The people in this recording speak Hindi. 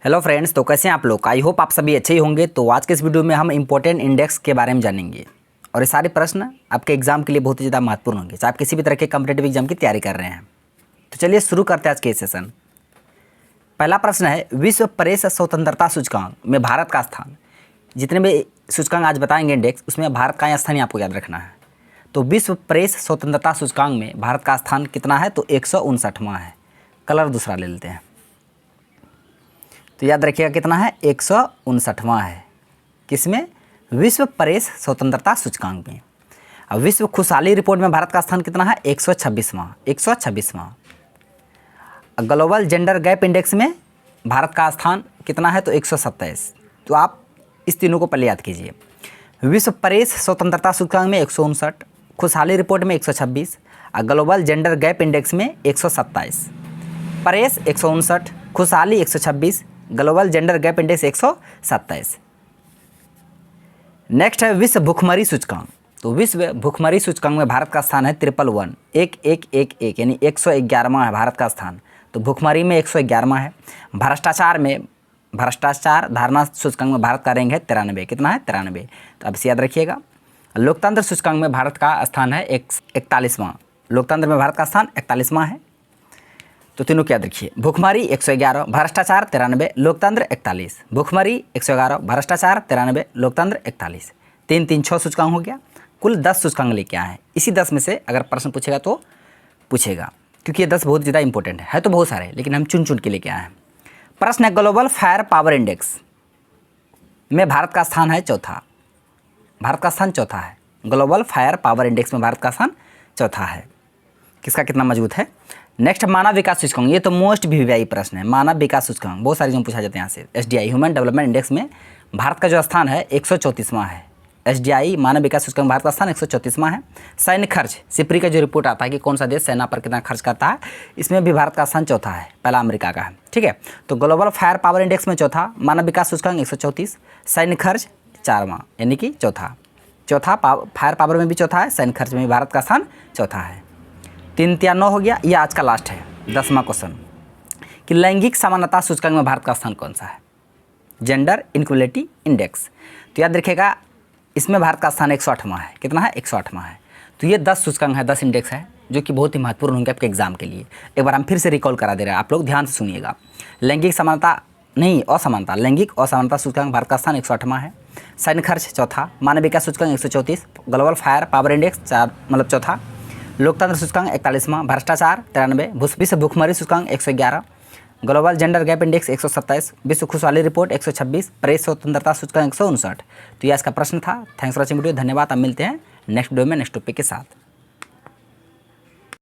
हेलो फ्रेंड्स, तो कैसे हैं आप लोग। आई होप आप सभी अच्छे ही होंगे। तो आज के इस वीडियो में हम इंपॉर्टेंट इंडेक्स के बारे में जानेंगे और ये सारे प्रश्न आपके एग्जाम के लिए बहुत ही ज़्यादा महत्वपूर्ण होंगे, चाहे आप किसी भी तरह के कॉम्पिटेटिव एग्जाम की तैयारी कर रहे हैं। तो चलिए शुरू करते हैं आज के सेशन। पहला प्रश्न है, विश्व प्रेस स्वतंत्रता सूचकांक में भारत का स्थान। जितने भी सूचकांक आज बताएंगे इंडेक्स, उसमें भारत का स्थान आपको याद रखना है। तो विश्व प्रेस स्वतंत्रता सूचकांक में भारत का स्थान कितना है, तो 159वां है। कलर दूसरा ले लेते हैं, तो याद रखिएगा कितना है, 159वां है। किसमें? विश्व प्रेस स्वतंत्रता सूचकांक में। अब विश्व खुशहाली रिपोर्ट में भारत का स्थान कितना है, 126वां। ग्लोबल जेंडर गैप इंडेक्स में भारत का स्थान कितना है, तो 127। तो आप इस तीनों को पहले याद कीजिए। विश्व प्रेस स्वतंत्रता सूचकांक में 159, खुशहाली रिपोर्ट में 126 और ग्लोबल जेंडर गैप इंडेक्स में 127। प्रेस 159, खुशहाली 126, global gender gap index 127। Next है विश्व भुखमरी सूचकांक। तो विश्व भुखमरी सूचकांक में भारत का स्थान है 111 यानी 111वां है भारत का स्थान। तो भुखमरी में 111वां है। भ्रष्टाचार धारणा सूचकांक में भारत का रैंक है 93। कितना है? 93। तो अब इसे याद रखिएगा। लोकतंत्र सूचकांक में भारत का स्थान है 41वां। लोकतंत्र में भारत का स्थान 41वां है। तो तीनों को याद रखिए। भुखमरी 111, भ्रष्टाचार 93, लोकतंत्र 41। भुखमरी 111, भ्रष्टाचार 93, लोकतंत्र 41। 3-3-6 सूचकांक हो गया। कुल 10 सूचकांक लेके आए हैं। इसी 10 में से अगर प्रश्न पूछेगा तो पूछेगा, क्योंकि ये 10 बहुत ज़्यादा इंपॉर्टेंट है तो बहुत सारे, लेकिन हम चुन चुन के लेके आए हैं। प्रश्न है, ग्लोबल फायर पावर इंडेक्स में भारत का स्थान है चौथा। भारत का स्थान चौथा है। ग्लोबल फायर पावर इंडेक्स में भारत का स्थान चौथा है। किसका कितना मजबूत है? नेक्स्ट, मानव विकास सूचकांक। ये तो मोस्ट वीवीआई प्रश्न है। मानव विकास सूचकांक बहुत सारे जो पूछा जाते हैं यहाँ से। एसडीआई ह्यूमन डेवलपमेंट इंडेक्स में भारत का जो स्थान है 134वां है। एसडीआई मानव विकास सूचकांक भारत का स्थान 134वां है। सैन्य खर्च, सिप्री का जो रिपोर्ट आता है कि कौन सा देश सेना पर कितना खर्च करता है, इसमें भी भारत का स्थान चौथा है। पहला अमेरिका का है। ठीक है। तो ग्लोबल फायर पावर इंडेक्स में चौथा, मानव विकास सूचकांक 134, सैन्य खर्च 4वां यानी कि चौथा। फायर पावर में भी चौथा है, सैन्य खर्च में भी भारत का स्थान चौथा है। 3-9 हो गया। ये आज का लास्ट है 10वां क्वेश्चन कि लैंगिक समानता सूचकांक में भारत का स्थान कौन सा है? Gender inequality index. तो याद रखिएगा, इसमें भारत का स्थान 108वां है। कितना है? 108वां है। तो ये 10 सूचकांक है, 10 इंडेक्स है, जो कि बहुत ही महत्वपूर्ण होंगे आपके एग्जाम के लिए। एक बार हम फिर से रिकॉल करा दे रहे हैं, आप लोग ध्यान से सुनिएगा। लैंगिक समानता नहीं, असमानता, लैंगिक असमानता सूचकांक भारत का स्थान 108वां है। सैन्य खर्च चौथा, मानव विकास सूचकांक 134, ग्लोबल फायर पावर इंडेक्स 4 मतलब चौथा, लोकतंत्र सूचकांक 41वां, भ्रष्टाचार 93, विश्व भुखमरी सूचकांक 111, ग्लोबल जेंडर गैप इंडेक्स 127, विश्व खुशहाली रिपोर्ट 126, प्रेस स्वतंत्रता सूचकांक 159। तो यह इसका प्रश्न था। Thanks for watching video. धन्यवाद। अब मिलते हैं नेक्स्ट वीडियो में नेक्स्ट टॉपिक के साथ।